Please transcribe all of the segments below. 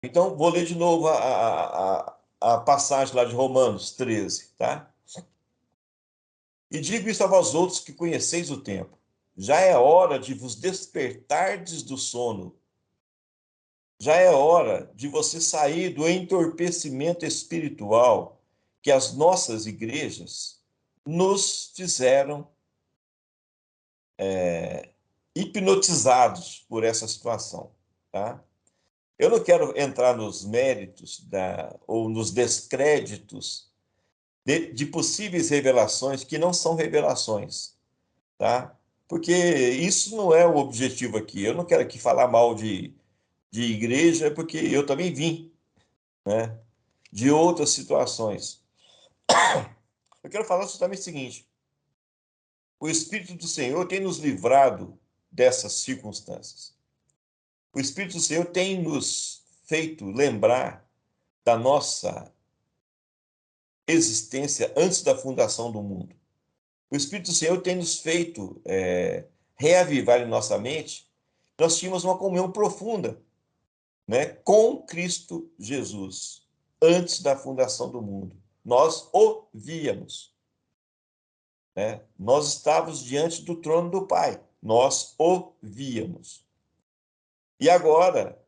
Então, vou ler de novo a passagem lá de Romanos 13, tá? E digo isso a vós outros que conheceis o tempo. Já é hora de vos despertardes do sono. Já é hora de você sair do entorpecimento espiritual que as nossas igrejas nos fizeram hipnotizados por essa situação, tá? Eu não quero entrar nos méritos ou nos descréditos de possíveis revelações que não são revelações, tá? Porque isso não é o objetivo aqui. Eu não quero aqui falar mal de igreja, porque eu também vim, né, de outras situações. Eu quero falar justamente o seguinte: o Espírito do Senhor tem nos livrado dessas circunstâncias. O Espírito do Senhor tem nos feito lembrar da nossa existência antes da fundação do mundo. O Espírito do Senhor tem nos feito reavivar em nossa mente. Nós tínhamos uma comunhão profunda, né, com Cristo Jesus antes da fundação do mundo. Nós o víamos, né? Nós estávamos diante do trono do Pai. Nós o víamos. E agora,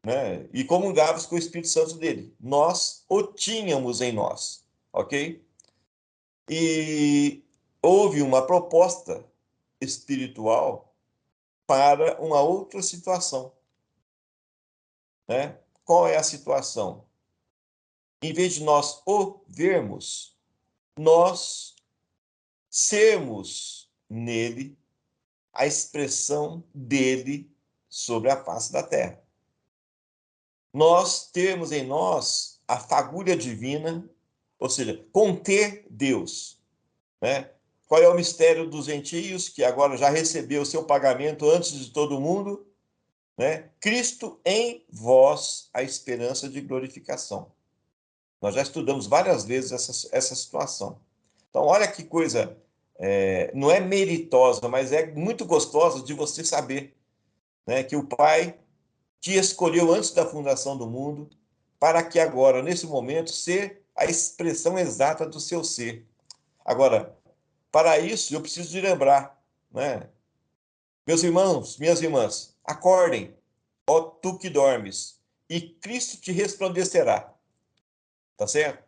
né, e comungávamos com o Espírito Santo dele. Nós o tínhamos em nós, ok? E houve uma proposta espiritual para uma outra situação, né? Qual é a situação? Em vez de nós o vermos, nós sermos nele a expressão dele sobre a face da terra. Nós temos em nós a fagulha divina, ou seja, conter Deus, né? Qual é o mistério dos gentios, que agora já recebeu o seu pagamento antes de todo mundo, né? Cristo em vós, a esperança de glorificação. Nós já estudamos várias vezes essa situação. Então, olha que coisa, não é meritosa, mas é muito gostosa de você saber, né, que o Pai te escolheu antes da fundação do mundo, para que agora, nesse momento, ser a expressão exata do seu ser. Agora, para isso, eu preciso de lembrar, né? Meus irmãos, minhas irmãs, acordem, ó tu que dormes, e Cristo te resplandecerá. Tá certo?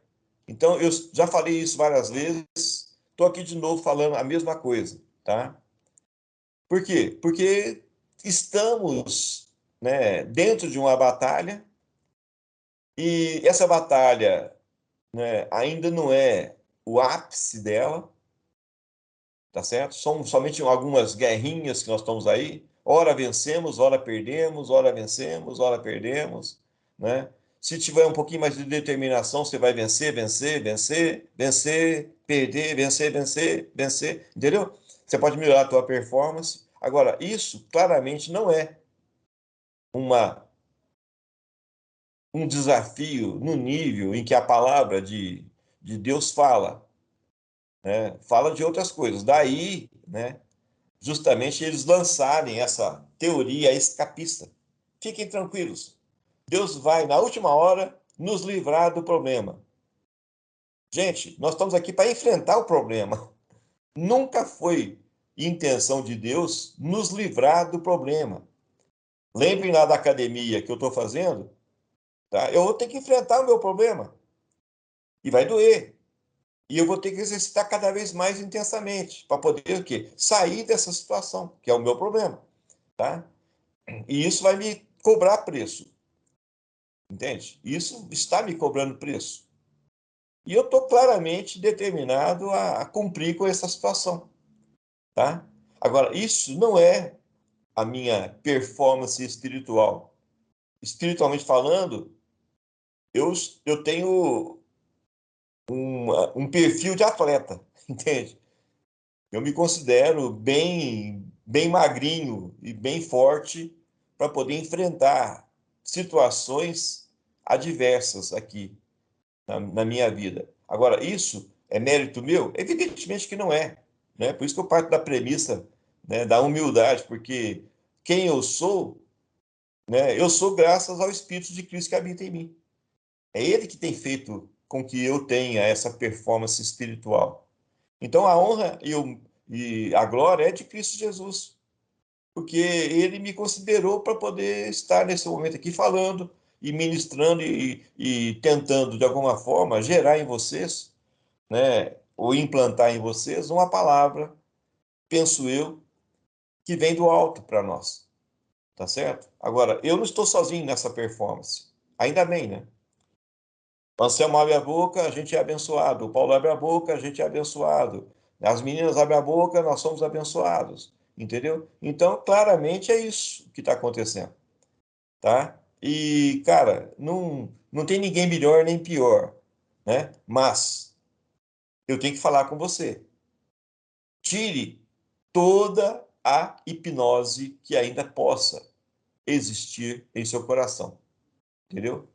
Então, eu já falei isso várias vezes, estou aqui de novo falando a mesma coisa, tá? Por quê? Porque estamos, né, dentro de uma batalha, e essa batalha, né, ainda não é o ápice dela, tá certo? São somente algumas guerrinhas que nós estamos aí. Ora vencemos, ora perdemos, ora vencemos, ora perdemos, né? Se tiver um pouquinho mais de determinação, você vai vencer, vencer, vencer, vencer, perder, vencer, vencer, vencer, entendeu? Você pode melhorar a tua performance. Agora, isso claramente não é uma, um desafio no nível em que a palavra de Deus fala, né? Fala de outras coisas. Daí, né, justamente eles lançarem essa teoria escapista. Fiquem tranquilos. Deus vai, na última hora, nos livrar do problema. Gente, nós estamos aqui para enfrentar o problema. Nunca foi intenção de Deus nos livrar do problema. Lembrem lá da academia que eu estou fazendo, tá? Eu vou ter que enfrentar o meu problema. E vai doer. E eu vou ter que exercitar cada vez mais intensamente para poder o quê? Sair dessa situação, que é o meu problema, tá? E isso vai me cobrar preço, entende? Isso está me cobrando preço. E eu estou claramente determinado a cumprir com essa situação, tá? Agora, isso não é a minha performance espiritual. Espiritualmente falando, eu tenho um perfil de atleta, entende? Eu me considero bem magrinho e bem forte para poder enfrentar situações adversas aqui na minha vida. Agora, isso é mérito meu? Evidentemente que não é, né? Por isso que eu parto da premissa, né, da humildade, porque quem eu sou né? Eu sou graças ao Espírito de Cristo que habita em mim. É Ele que tem feito com que eu tenha essa performance espiritual. Então a honra e a glória é de Cristo Jesus, porque Ele me considerou para poder estar nesse momento aqui falando e ministrando e tentando, de alguma forma, gerar em vocês, né, ou implantar em vocês uma palavra, penso eu, que vem do alto para nós, tá certo? Agora, eu não estou sozinho nessa performance, ainda bem, né? O Anselmo abre a boca, a gente é abençoado. O Paulo abre a boca, a gente é abençoado. As meninas abrem a boca, nós somos abençoados. Entendeu? Então, claramente é isso que está acontecendo, tá? E, cara, não tem ninguém melhor nem pior, né? Mas eu tenho que falar com você. Tire toda a hipnose que ainda possa existir em seu coração, entendeu?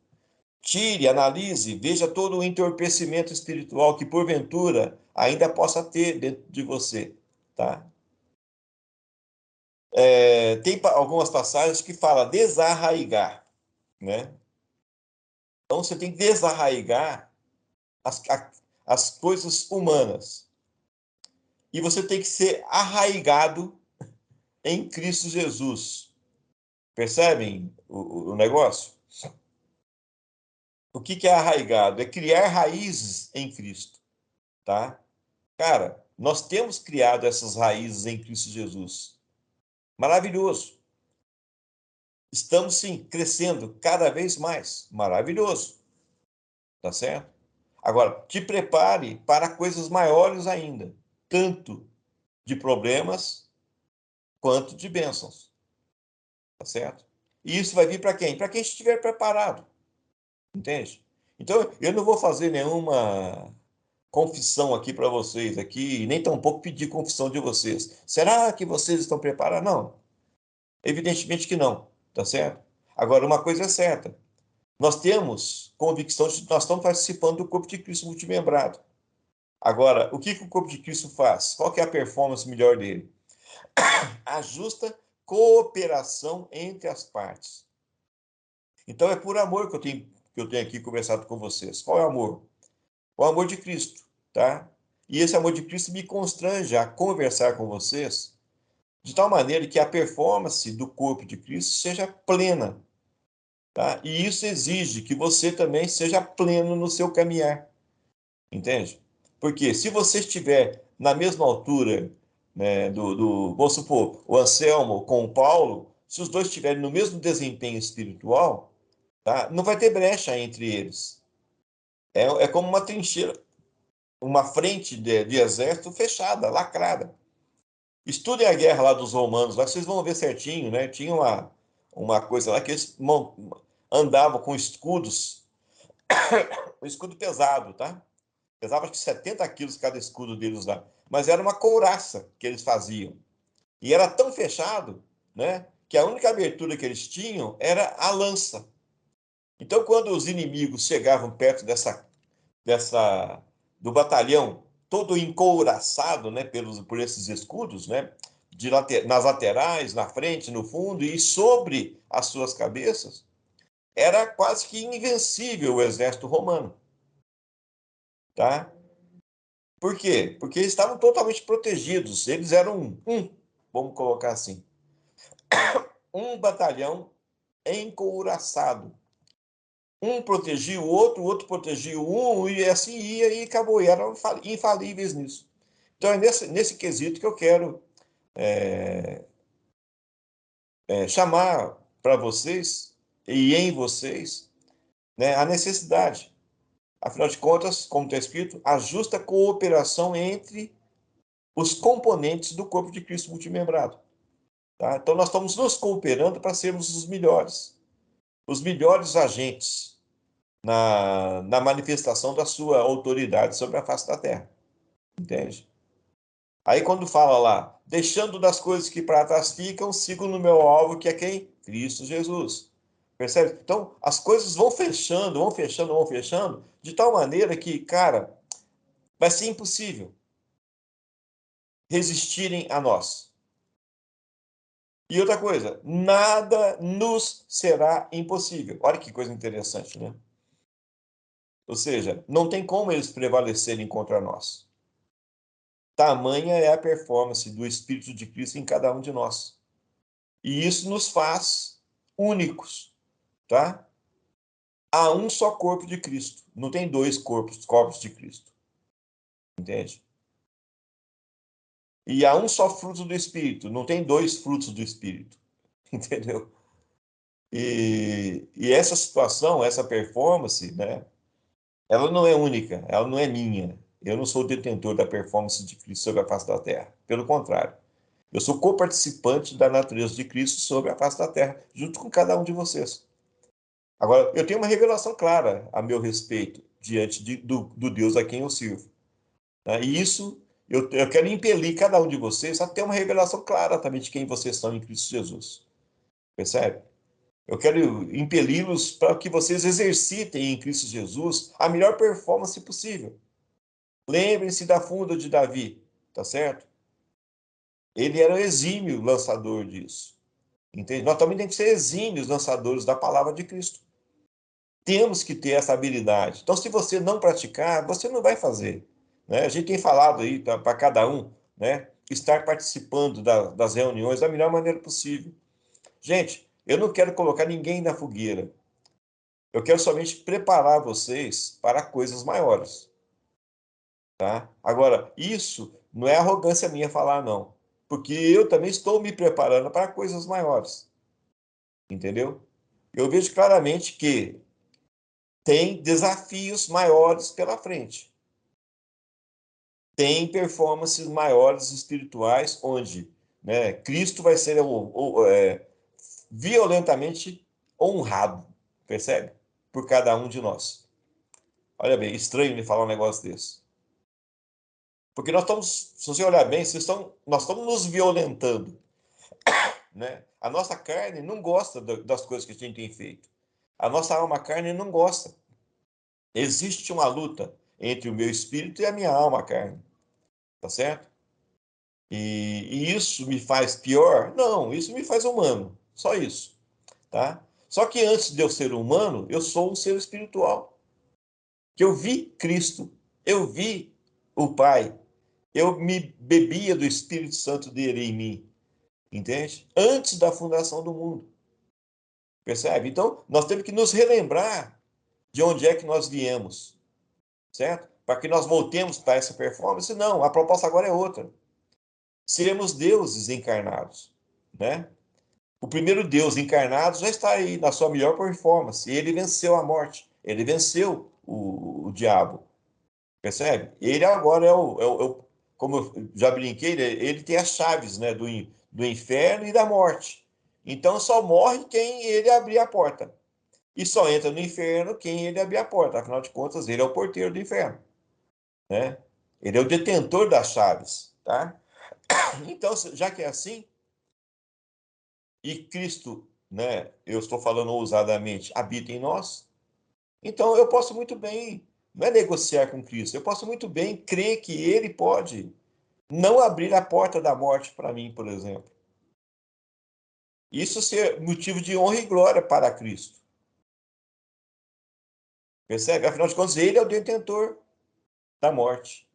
Tire, analise, veja todo o entorpecimento espiritual que porventura ainda possa ter dentro de você, tá? Tem algumas passagens que fala desarraigar, né? Então você tem que desarraigar as, as coisas humanas e você tem que ser arraigado em Cristo Jesus. Percebem o negócio? O que é arraigado? É criar raízes em Cristo, tá? Cara, nós temos criado essas raízes em Cristo Jesus. Maravilhoso. Estamos, sim, crescendo cada vez mais. Maravilhoso. Tá certo? Agora, te prepare para coisas maiores ainda, tanto de problemas quanto de bênçãos. Tá certo? E isso vai vir para quem? Para quem estiver preparado. Entende? Então, eu não vou fazer nenhuma confissão aqui para vocês aqui, nem tampouco pedir confissão de vocês. Será que vocês estão preparados? Não. Evidentemente que não, tá certo? Agora, uma coisa é certa: nós temos convicção de que nós estamos participando do corpo de Cristo multimembrado. Agora, o que o corpo de Cristo faz? Qual que é a performance melhor dele? A justa cooperação entre as partes. Então, é por amor que eu tenho aqui conversado com vocês. Qual é o amor? O amor de Cristo, tá? E esse amor de Cristo me constrange a conversar com vocês de tal maneira que a performance do corpo de Cristo seja plena, tá? E isso exige que você também seja pleno no seu caminhar, entende? Porque se você estiver na mesma altura, né, vamos supor, o Anselmo com o Paulo, se os dois estiverem no mesmo desempenho espiritual, tá? Não vai ter brecha entre eles. É como uma trincheira, uma frente de exército fechada, lacrada. Estudem a guerra lá dos romanos, lá vocês vão ver certinho, né? Tinha uma coisa lá que eles andavam com escudos, um escudo pesado, tá? Pesava acho que 70 quilos cada escudo deles lá. Mas era uma couraça que eles faziam. E era tão fechado, né? Que a única abertura que eles tinham era a lança. Então, quando os inimigos chegavam perto dessa do batalhão, todo encouraçado, né, por esses escudos, né? Nas laterais, na frente, no fundo e sobre as suas cabeças, era quase que invencível o exército romano, tá? Por quê? Porque eles estavam totalmente protegidos. Eles eram vamos colocar assim, um batalhão encouraçado. Um protegia o outro protegia um, e assim ia e acabou. E eram infalíveis nisso. Então é nesse quesito que eu quero chamar para vocês e em vocês, né, a necessidade. Afinal de contas, como está escrito, a justa cooperação entre os componentes do corpo de Cristo multimembrado. Tá? Então, nós estamos nos cooperando para sermos os melhores agentes na manifestação da sua autoridade sobre a face da terra. Entende? Aí, quando fala lá, deixando das coisas que para trás ficam, sigo no meu alvo, que é quem? Cristo Jesus. Percebe? Então, as coisas vão fechando, vão fechando, vão fechando, de tal maneira que, cara, vai ser impossível resistirem a nós. E outra coisa, nada nos será impossível. Olha que coisa interessante, né? Ou seja, não tem como eles prevalecerem contra nós. Tamanha é a performance do Espírito de Cristo em cada um de nós. E isso nos faz únicos, tá? Há um só corpo de Cristo. Não tem dois corpos de Cristo. Entende? E há um só fruto do Espírito. Não tem dois frutos do Espírito. Entendeu? E essa situação, essa performance, né? Ela não é única, ela não é minha. Eu não sou detentor da performance de Cristo sobre a face da terra. Pelo contrário, eu sou coparticipante da natureza de Cristo sobre a face da terra, junto com cada um de vocês. Agora, eu tenho uma revelação clara a meu respeito diante do Deus a quem eu sirvo. Né? E isso, eu quero impelir cada um de vocês a ter uma revelação clara também de quem vocês são em Cristo Jesus. Percebe? Eu quero impeli-los para que vocês exercitem em Cristo Jesus a melhor performance possível. Lembrem-se da funda de Davi, tá certo? Ele era um exímio lançador disso. Entende? Nós também temos que ser exímios lançadores da palavra de Cristo. Temos que ter essa habilidade. Então, se você não praticar, você não vai fazer. Né? A gente tem falado aí para cada um, né? Estar participando das reuniões da melhor maneira possível. Gente, eu não quero colocar ninguém na fogueira. Eu quero somente preparar vocês para coisas maiores. Tá? Agora, isso não é arrogância minha falar, não. Porque eu também estou me preparando para coisas maiores. Entendeu? Eu vejo claramente que tem desafios maiores pela frente. Tem performances maiores espirituais, onde, né, Cristo vai ser violentamente honrado, percebe? Por cada um de nós. Olha bem, estranho me falar um negócio desse. Porque nós estamos, se você olhar bem, nós estamos nos violentando. Né? A nossa carne não gosta das coisas que a gente tem feito. A nossa alma carne não gosta. Existe uma luta entre o meu espírito e a minha alma carne. Tá certo? E isso me faz pior? Não, isso me faz humano. Só isso. Tá? Só que antes de eu ser humano, eu sou um ser espiritual. Que eu vi Cristo, eu vi o Pai, eu me bebia do Espírito Santo dele em mim. Entende? Antes da fundação do mundo. Percebe? Então, nós temos que nos relembrar de onde é que nós viemos, certo? Para que nós voltemos para essa performance. Não, a proposta agora é outra. Seremos deuses encarnados, né? O primeiro Deus encarnado já está aí na sua melhor performance. Ele venceu a morte, ele venceu o diabo, percebe? Ele agora como eu já brinquei, ele tem as chaves, né, do inferno e da morte. Então só morre quem ele abrir a porta. E só entra no inferno quem ele abrir a porta. Afinal de contas, ele é o porteiro do inferno, né? Ele é o detentor das chaves, tá? Então, já que é assim, e Cristo, né, eu estou falando ousadamente, habita em nós, então eu posso muito bem, não é negociar com Cristo, eu posso muito bem crer que ele pode não abrir a porta da morte para mim, por exemplo. Isso ser motivo de honra e glória para Cristo. Percebe? Afinal de contas, ele é o detentor da morte,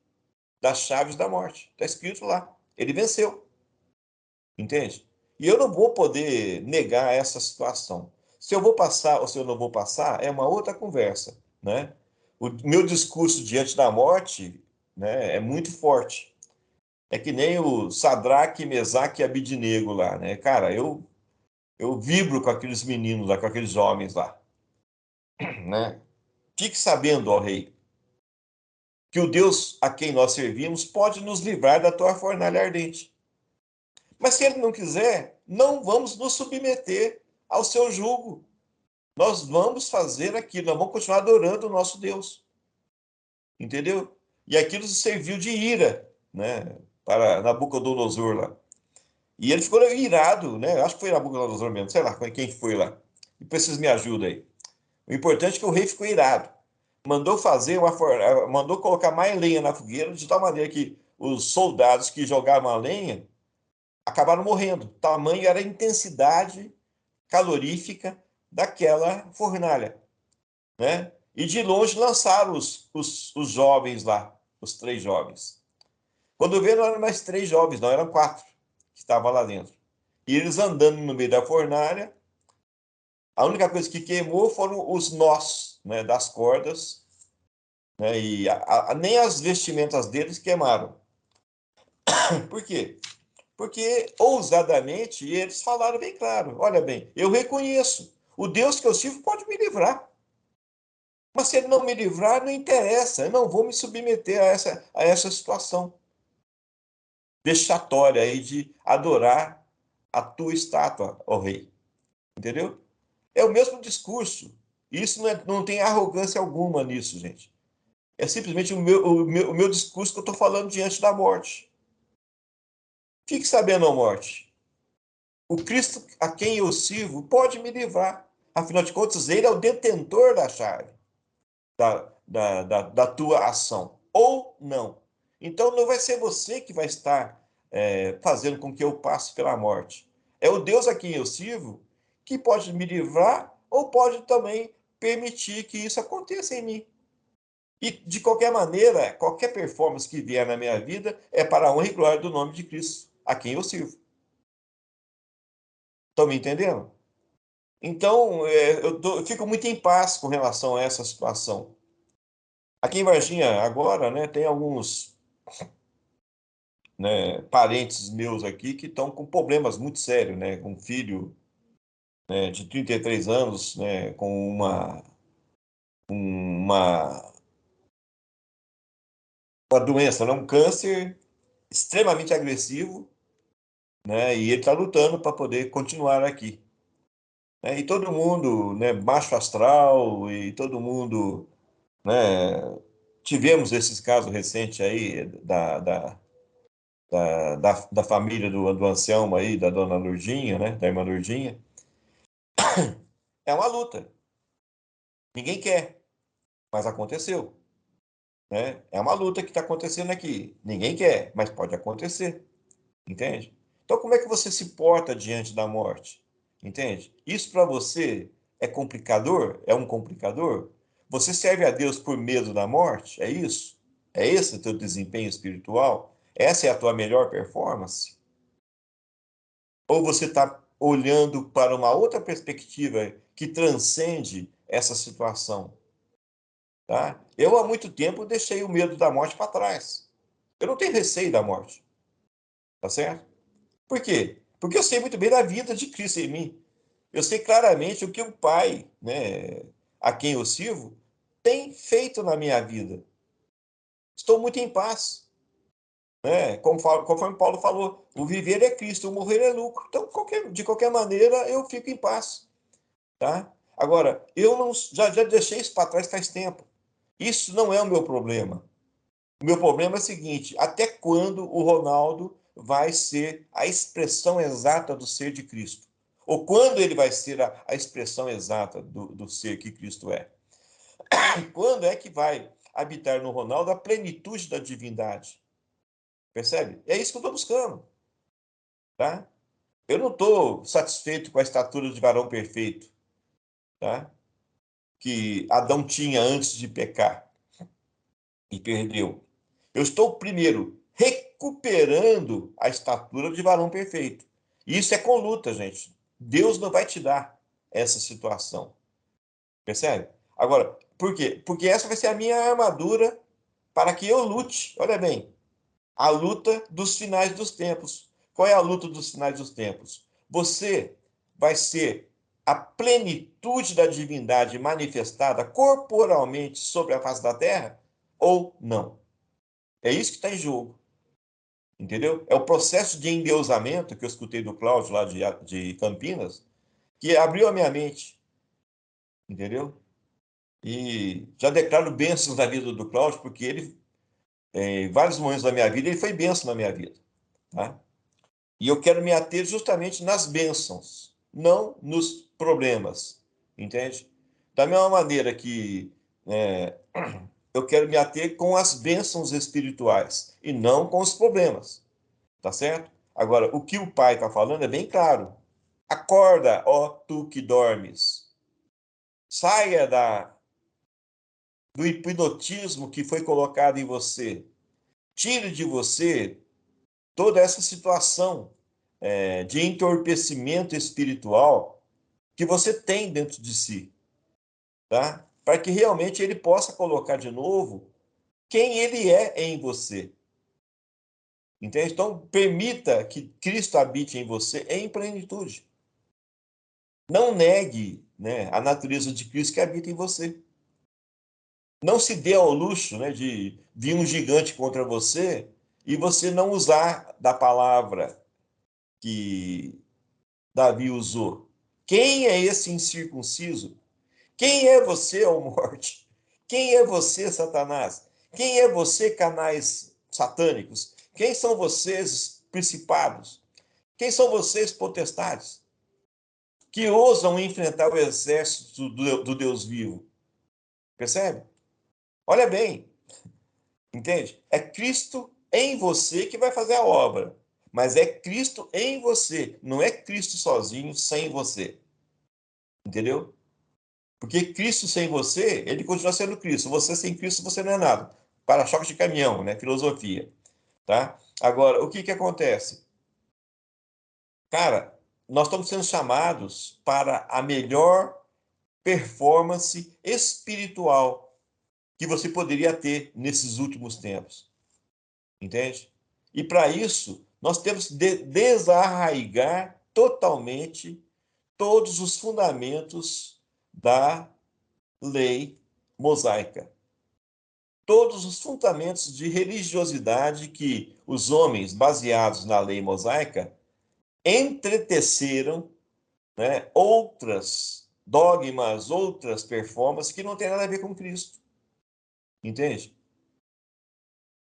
das chaves da morte. Está escrito lá. Ele venceu. Entende? E eu não vou poder negar essa situação. Se eu vou passar ou se eu não vou passar, é uma outra conversa, né? O meu discurso diante da morte, né, é muito forte. É que nem o Sadraque, Mesaque e Abidnego lá, né? Cara, eu vibro com aqueles meninos lá, com aqueles homens lá, né? Fique sabendo, ó rei, que o Deus a quem nós servimos pode nos livrar da tua fornalha ardente. Mas se ele não quiser, não vamos nos submeter ao seu jugo. Nós vamos fazer aquilo, nós vamos continuar adorando o nosso Deus. Entendeu? E aquilo serviu de ira, né, para Nabucodonosor lá. E ele ficou irado, né? Acho que foi Nabucodonosor mesmo, sei lá quem foi lá. Depois vocês me ajudam aí. O importante é que o rei ficou irado. Mandou fazer mandou colocar mais lenha na fogueira, de tal maneira que os soldados que jogavam a lenha acabaram morrendo. Tamanho era a intensidade calorífica daquela fornalha, né? E de longe lançaram os jovens lá, os 3 jovens. Quando veio, não eram mais 3 jovens, não, eram 4 que estavam lá dentro. E eles andando no meio da fornalha, a única coisa que queimou foram os nós, né, das cordas, né, e nem as vestimentas deles queimaram. Por quê? Porque, ousadamente, eles falaram bem claro: olha bem, eu reconheço, o Deus que eu sirvo pode me livrar. Mas se ele não me livrar, não interessa, eu não vou me submeter a essa situação vexatória aí de adorar a tua estátua, ó rei. Entendeu? É o mesmo discurso. Isso não tem arrogância alguma nisso, gente. É simplesmente o meu discurso que eu estou falando diante da morte. Fique sabendo, ó morte, o Cristo a quem eu sirvo pode me livrar. Afinal de contas, ele é o detentor da chave da tua ação. Ou não. Então, não vai ser você que vai estar fazendo com que eu passe pela morte. É o Deus a quem eu sirvo que pode me livrar ou pode também permitir que isso aconteça em mim. E, de qualquer maneira, qualquer performance que vier na minha vida é para a honra e glória do nome de Cristo, a quem eu sirvo. Estão me entendendo? Então, eu fico muito em paz com relação a essa situação. Aqui em Varginha, agora, né, tem alguns, né, parentes meus aqui que estão com problemas muito sérios, né, com um filho, né, de 33 anos, né, com uma, uma doença, né, um câncer extremamente agressivo, né, e ele está lutando para poder continuar aqui. Né, e todo mundo, né, baixo astral, e todo mundo, né, tivemos esses casos recentes aí da família do Anselmo aí, da dona Lurdinha, né, da irmã Lurdinha. É uma luta. Ninguém quer, mas aconteceu, né? É uma luta que está acontecendo aqui. Ninguém quer, mas pode acontecer, entende? Então, como é que você se porta diante da morte? Entende? Isso para você é complicador? É um complicador? Você serve a Deus por medo da morte? É isso? É esse o teu desempenho espiritual? Essa é a tua melhor performance? Ou você está olhando para uma outra perspectiva que transcende essa situação? Tá? Eu, há muito tempo, deixei o medo da morte para trás. Eu não tenho receio da morte, tá certo? Por quê? Porque eu sei muito bem da vida de Cristo em mim. Eu sei claramente o que o Pai, né, a quem eu sirvo, tem feito na minha vida. Estou muito em paz, né? Conforme Paulo falou, o viver é Cristo, o morrer é lucro. Então, de qualquer maneira, eu fico em paz, tá? Agora, eu não, já deixei isso para trás faz tempo. Isso não é o meu problema. O meu problema é o seguinte: até quando o Ronaldo vai ser a expressão exata do ser de Cristo? Ou quando ele vai ser a expressão exata do ser que Cristo é? E quando é que vai habitar no Ronaldo a plenitude da divindade? Percebe? É isso que eu estou buscando, tá? Eu não estou satisfeito com a estatura de varão perfeito, tá? Que Adão tinha antes de pecar e perdeu. Eu estou, primeiro, recuperando a estatura de varão perfeito. E isso é com luta, gente. Deus não vai te dar essa situação. Percebe? Agora, por quê? Porque essa vai ser a minha armadura para que eu lute. Olha bem, a luta dos finais dos tempos. Qual é a luta dos finais dos tempos? Você vai ser a plenitude da divindade manifestada corporalmente sobre a face da terra ou não? É isso que está em jogo. Entendeu? É o processo de endeusamento que eu escutei do Cláudio lá de Campinas, que abriu a minha mente, entendeu? E já declaro bênçãos na vida do Cláudio, porque ele, em vários momentos da minha vida, ele foi bênção na minha vida, tá? E eu quero me ater justamente nas bênçãos, não nos problemas, entende? Da mesma maneira que eu quero me ater com as bênçãos espirituais e não com os problemas, tá certo? Agora, o que o pai está falando é bem claro. Acorda, ó tu que dormes. Saia do hipnotismo que foi colocado em você. Tire de você toda essa situação de entorpecimento espiritual que você tem dentro de si, tá? Para que realmente ele possa colocar de novo quem ele é em você. Entende? Então, permita que Cristo habite em você em plenitude. Não negue, né, a natureza de Cristo que habita em você. Não se dê ao luxo, né, de vir um gigante contra você e você não usar da palavra que Davi usou. Quem é esse incircunciso? Quem é você, ó morte? Quem é você, Satanás? Quem é você, canais satânicos? Quem são vocês, principados? Quem são vocês, potestades? Que ousam enfrentar o exército do Deus vivo. Percebe? Olha bem, entende? É Cristo em você que vai fazer a obra. Mas é Cristo em você, não é Cristo sozinho, sem você. Entendeu? Porque Cristo sem você, ele continua sendo Cristo. Você sem Cristo, você não é nada. Para-choque de caminhão, né? Filosofia, tá? Agora, o que que acontece? Cara, nós estamos sendo chamados para a melhor performance espiritual que você poderia ter nesses últimos tempos. Entende? E para isso, nós temos que desarraigar totalmente todos os fundamentos da lei mosaica. Todos os fundamentos de religiosidade que os homens, baseados na lei mosaica, entreteceram, né, outras dogmas, outras performances que não têm nada a ver com Cristo. Entende?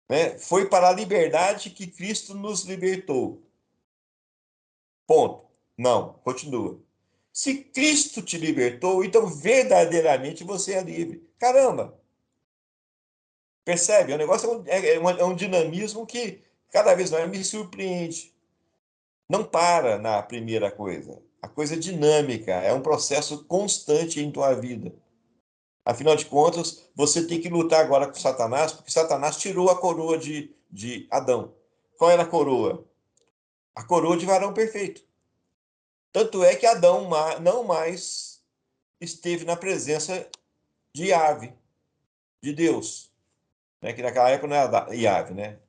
Né? Foi para a liberdade que Cristo nos libertou. Ponto. Não, continua. Se Cristo te libertou, então verdadeiramente você é livre. Caramba! Percebe? O negócio é um dinamismo que cada vez mais me surpreende. Não para na primeira coisa. A coisa é dinâmica, é um processo constante em tua vida. Afinal de contas, você tem que lutar agora com Satanás, porque Satanás tirou a coroa de Adão. Qual era a coroa? A coroa de varão perfeito. Tanto é que Adão não mais esteve na presença de Yahvé, de Deus. Né? Que naquela época não era Yahvé, né?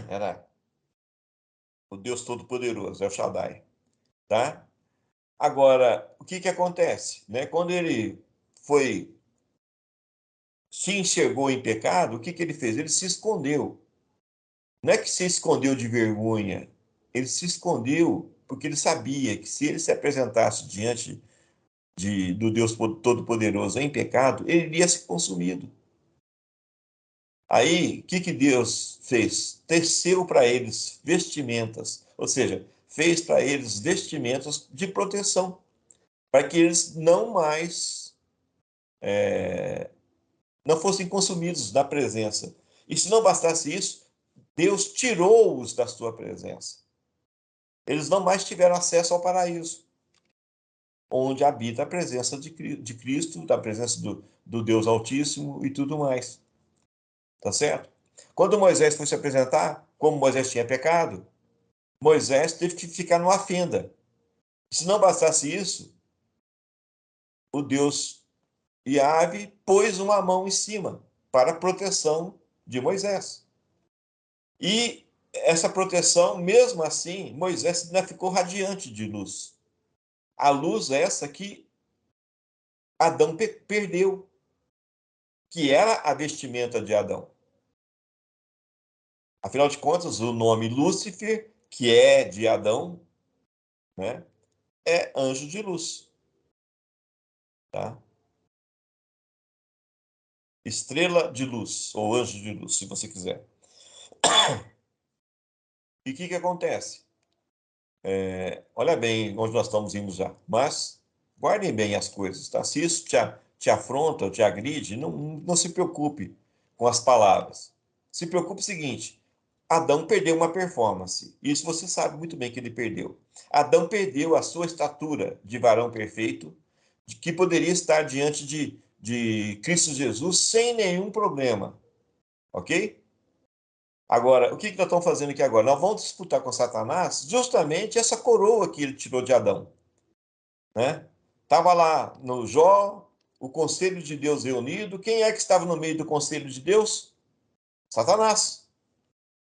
Era o Deus Todo-Poderoso, é o Shaddai. Tá? Agora, o que que acontece? Né? Quando ele se enxergou em pecado, o que que ele fez? Ele se escondeu. Não é que se escondeu de vergonha, ele se escondeu porque ele sabia que se ele se apresentasse diante do Deus Todo-Poderoso em pecado, ele iria ser consumido. Aí, o que que Deus fez? Teceu para eles vestimentas, ou seja, fez para eles vestimentas de proteção, para que eles não mais não fossem consumidos da presença. E se não bastasse isso, Deus tirou-os da sua presença. Eles não mais tiveram acesso ao paraíso, onde habita a presença de Cristo, da presença do Deus Altíssimo e tudo mais. Tá certo? Quando Moisés foi se apresentar, como Moisés tinha pecado, Moisés teve que ficar numa fenda. Se não bastasse isso, o Deus Yahvé pôs uma mão em cima para a proteção de Moisés. E essa proteção, mesmo assim, Moisés ainda ficou radiante de luz. A luz essa que Adão perdeu, que era a vestimenta de Adão. Afinal de contas, o nome Lúcifer, que é de Adão, né, é anjo de luz, tá? Estrela de luz, ou anjo de luz, se você quiser. E o que que acontece? Olha bem onde nós estamos indo já, mas guardem bem as coisas, tá? Se isso te afronta ou te agride, não se preocupe com as palavras. Se preocupe o seguinte, Adão perdeu uma performance. Isso você sabe muito bem que ele perdeu. Adão perdeu a sua estatura de varão perfeito, que poderia estar diante de Cristo Jesus sem nenhum problema. Ok? Agora, o que nós estamos fazendo aqui agora? Nós vamos disputar com Satanás justamente essa coroa que ele tirou de Adão. Né? Estava lá no Jó, o conselho de Deus reunido. Quem é que estava no meio do conselho de Deus? Satanás.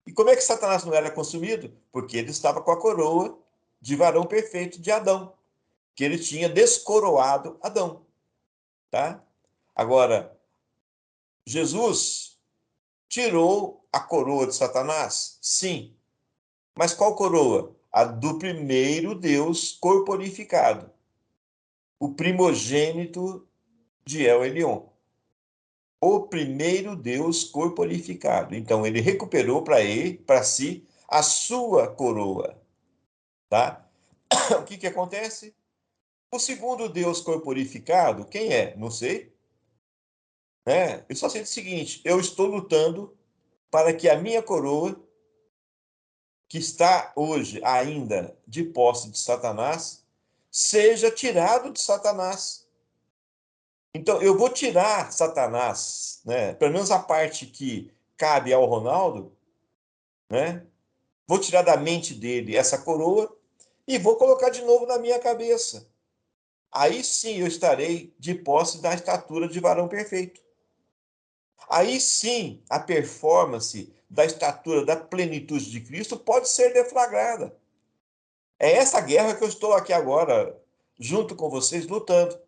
E como é que Satanás não era consumido? Porque ele estava com a coroa de varão perfeito de Adão, que ele tinha descoroado Adão, tá? Agora, Jesus tirou a coroa de Satanás? Sim. Mas qual coroa? A do primeiro Deus corporificado, o primogênito de El Elyon, o primeiro Deus corporificado. Então ele recuperou para si a sua coroa, tá? O que acontece? O segundo Deus corporificado, quem é? Não sei, né? Eu só sei o seguinte: eu estou lutando para que a minha coroa, que está hoje ainda de posse de Satanás, seja tirado de Satanás. Então, eu vou tirar Satanás, né? Pelo menos a parte que cabe ao Ronaldo, né? Vou tirar da mente dele essa coroa e vou colocar de novo na minha cabeça. Aí sim eu estarei de posse da estatura de varão perfeito. Aí sim a performance da estatura da plenitude de Cristo pode ser deflagrada. É essa guerra que eu estou aqui agora, junto com vocês, lutando.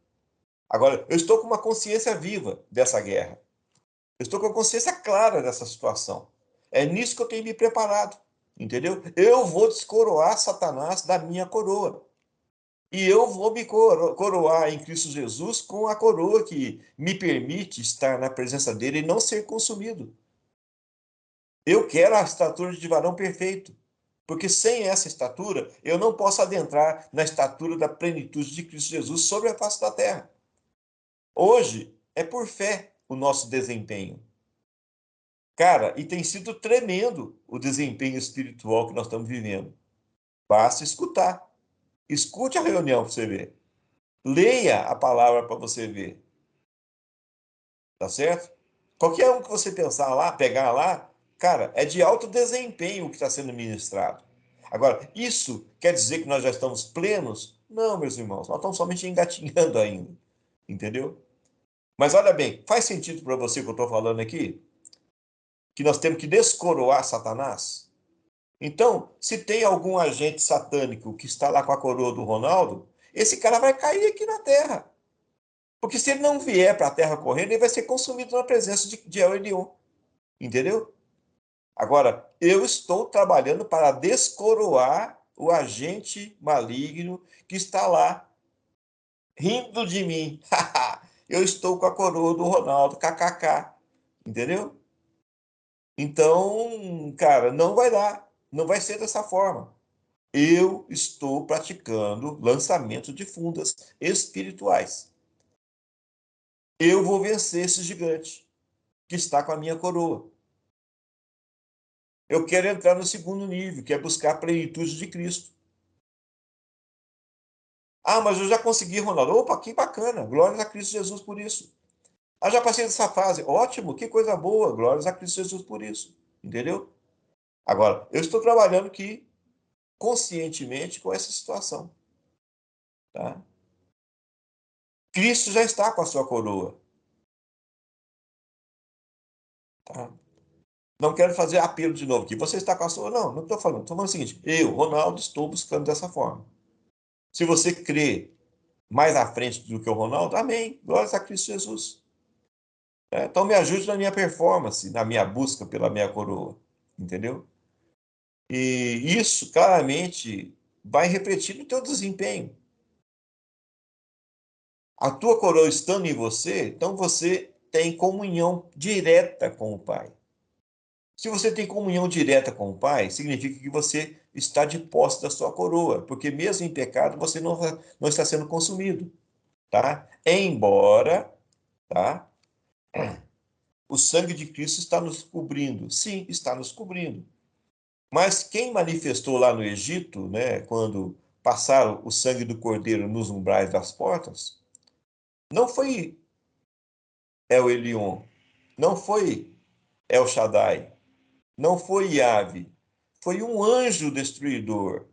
Agora, eu estou com uma consciência viva dessa guerra. Eu estou com a consciência clara dessa situação. É nisso que eu tenho me preparado, entendeu? Eu vou descoroar Satanás da minha coroa. E eu vou me coroar em Cristo Jesus com a coroa que me permite estar na presença dele e não ser consumido. Eu quero a estatura de varão perfeito, porque sem essa estatura eu não posso adentrar na estatura da plenitude de Cristo Jesus sobre a face da terra. Hoje é por fé o nosso desempenho. Cara, e tem sido tremendo o desempenho espiritual que nós estamos vivendo. Basta escutar. Escute a reunião para você ver. Leia a palavra para você ver. Tá certo? Qualquer um que você pensar lá, pegar lá, cara, é de alto desempenho o que está sendo ministrado. Agora, isso quer dizer que nós já estamos plenos? Não, meus irmãos, nós estamos somente engatinhando ainda. Entendeu? Mas olha bem, faz sentido para você o que eu estou falando aqui? Que nós temos que descoroar Satanás? Então, se tem algum agente satânico que está lá com a coroa do Ronaldo, esse cara vai cair aqui na terra. Porque se ele não vier para a terra correndo, ele vai ser consumido na presença de El Elyon. Entendeu? Agora, eu estou trabalhando para descoroar o agente maligno que está lá, rindo de mim. Eu estou com a coroa do Ronaldo, kkk. Entendeu? Então, cara, não vai dar. Não vai ser dessa forma. Eu estou praticando lançamento de fundas espirituais. Eu vou vencer esse gigante que está com a minha coroa. Eu quero entrar no segundo nível, que é buscar a plenitude de Cristo. Ah, mas eu já consegui, Ronaldo. Opa, que bacana. Glórias a Cristo Jesus por isso. Ah, já passei dessa fase. Ótimo, que coisa boa. Glórias a Cristo Jesus por isso. Entendeu? Agora, eu estou trabalhando aqui conscientemente com essa situação. Tá? Cristo já está com a sua coroa. Tá? Não quero fazer apelo de novo, que você está com a sua. Não, não estou falando. Estou falando o seguinte: eu, Ronaldo, estou buscando dessa forma. Se você crê mais à frente do que o Ronaldo, amém. Glórias a Cristo Jesus. Então me ajude na minha performance, na minha busca pela minha coroa. Entendeu? E isso claramente vai refletir no teu desempenho. A tua coroa estando em você, então você tem comunhão direta com o Pai. Se você tem comunhão direta com o Pai, significa que você está de posse da sua coroa, porque mesmo em pecado você não está sendo consumido, tá? Embora, tá? O sangue de Cristo está nos cobrindo. Sim, está nos cobrindo. Mas quem manifestou lá no Egito, né, quando passaram o sangue do cordeiro nos umbrais das portas, não foi El Elyon, não foi El Shaddai, não foi Yahvé, foi um anjo destruidor.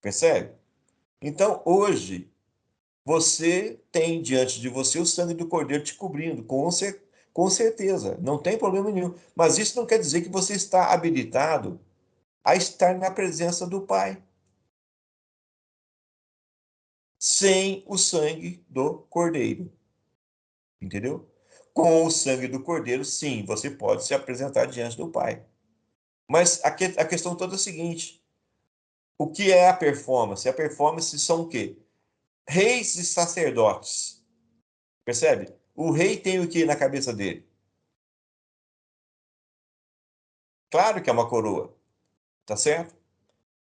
Percebe? Então, hoje, você tem diante de você o sangue do cordeiro te cobrindo, com certeza, não tem problema nenhum. Mas isso não quer dizer que você está habilitado a estar na presença do Pai sem o sangue do cordeiro. Entendeu? Com o sangue do cordeiro, sim, você pode se apresentar diante do Pai. Mas a questão toda é a seguinte: o que é a performance? A performance são o quê? Reis e sacerdotes. Percebe? O rei tem o que na cabeça dele? Claro que é uma coroa, tá certo?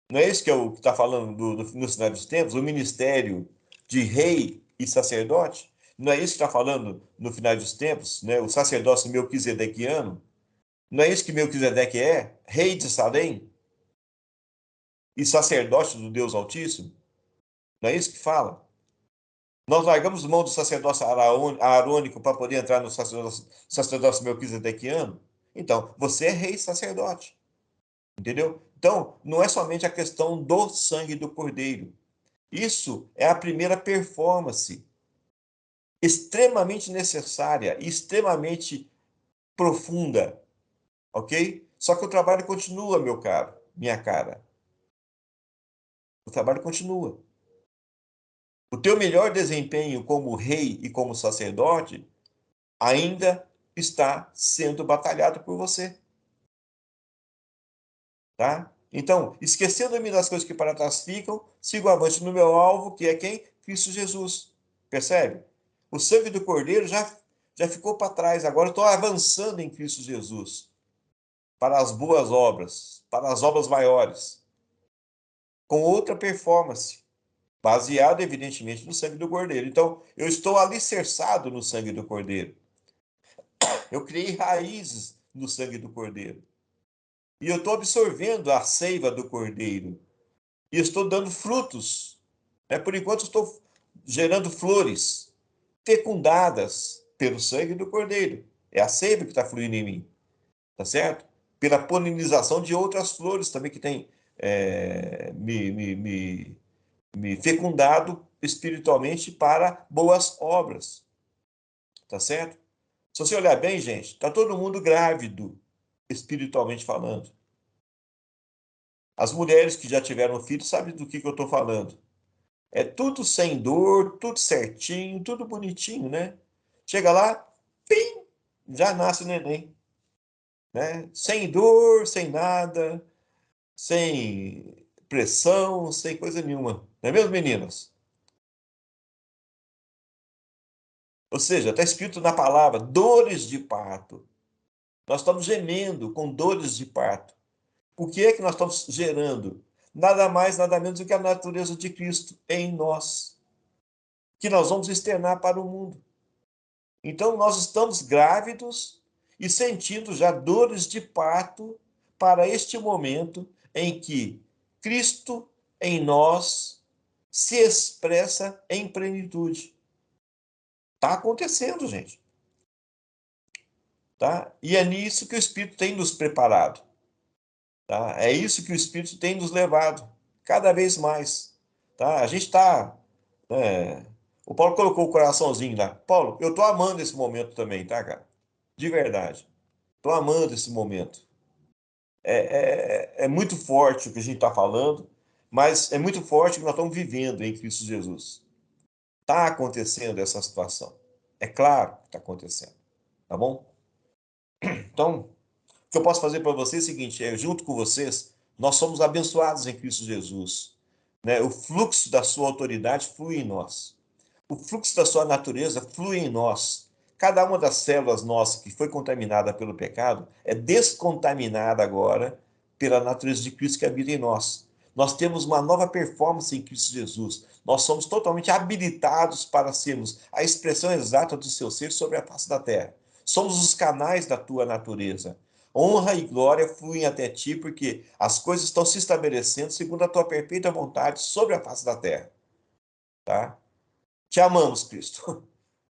Não é isso que é o que está falando no final dos tempos? O ministério de rei e sacerdote? Não é isso que está falando no final dos tempos, né? O sacerdócio melquisedequiano? Não é isso que Melquisedeque é? Rei de Salém e sacerdote do Deus Altíssimo? Não é isso que fala? Nós largamos mão do sacerdócio arônico para poder entrar no sacerdócio melquisedequiano? Então, você é rei e sacerdote. Entendeu? Então, não é somente a questão do sangue do cordeiro. Isso é a primeira performance extremamente necessária e extremamente profunda, ok? Só que o trabalho continua, meu caro, minha cara. O trabalho continua. O teu melhor desempenho como rei e como sacerdote ainda está sendo batalhado por você, tá? Então, esquecendo-me das coisas que para trás ficam, sigo avante no meu alvo, que é quem? Cristo Jesus. Percebe? O sangue do Cordeiro já ficou para trás, agora eu estou avançando em Cristo Jesus para as boas obras, para as obras maiores, com outra performance, baseado evidentemente no sangue do Cordeiro. Então, eu estou alicerçado no sangue do Cordeiro. Eu criei raízes no sangue do Cordeiro. E eu estou absorvendo a seiva do Cordeiro. E estou dando frutos. Por enquanto, estou gerando flores fecundadas pelo sangue do Cordeiro. É a seiva que está fluindo em mim. Tá certo? Pela polinização de outras flores também que têm me fecundado espiritualmente para boas obras. Tá certo? Se você olhar bem, gente, está todo mundo grávido, espiritualmente falando. As mulheres que já tiveram filho sabem do que eu estou falando. É tudo sem dor, tudo certinho, tudo bonitinho, né? Chega lá, pim, já nasce o neném, né? Sem dor, sem nada, sem pressão, sem coisa nenhuma. Não é mesmo, meninas? Ou seja, está escrito na palavra dores de parto. Nós estamos gemendo com dores de parto. O que é que nós estamos gerando? Nada mais, nada menos do que a natureza de Cristo em nós, que nós vamos externar para o mundo. Então, nós estamos grávidos e sentindo já dores de parto para este momento em que Cristo em nós se expressa em plenitude. Está acontecendo, gente. Tá? E é nisso que o Espírito tem nos preparado. Tá? É isso que o Espírito tem nos levado, cada vez mais. Tá? A gente está. O Paulo colocou o coraçãozinho lá. Paulo, eu estou amando esse momento também, tá, cara? De verdade. Estou amando esse momento. É muito forte o que a gente está falando, mas é muito forte o que nós estamos vivendo em Cristo Jesus. Está acontecendo essa situação. É claro que está acontecendo. Tá bom? Então, o que eu posso fazer para vocês é o seguinte: junto com vocês, nós somos abençoados em Cristo Jesus. Né? O fluxo da sua autoridade flui em nós. O fluxo da sua natureza flui em nós. Cada uma das células nossas que foi contaminada pelo pecado é descontaminada agora pela natureza de Cristo que habita em nós. Nós temos uma nova performance em Cristo Jesus. Nós somos totalmente habilitados para sermos a expressão exata do seu ser sobre a face da terra. Somos os canais da tua natureza. Honra e glória fluem até ti, porque as coisas estão se estabelecendo segundo a tua perfeita vontade sobre a face da terra, tá? Te amamos, Cristo.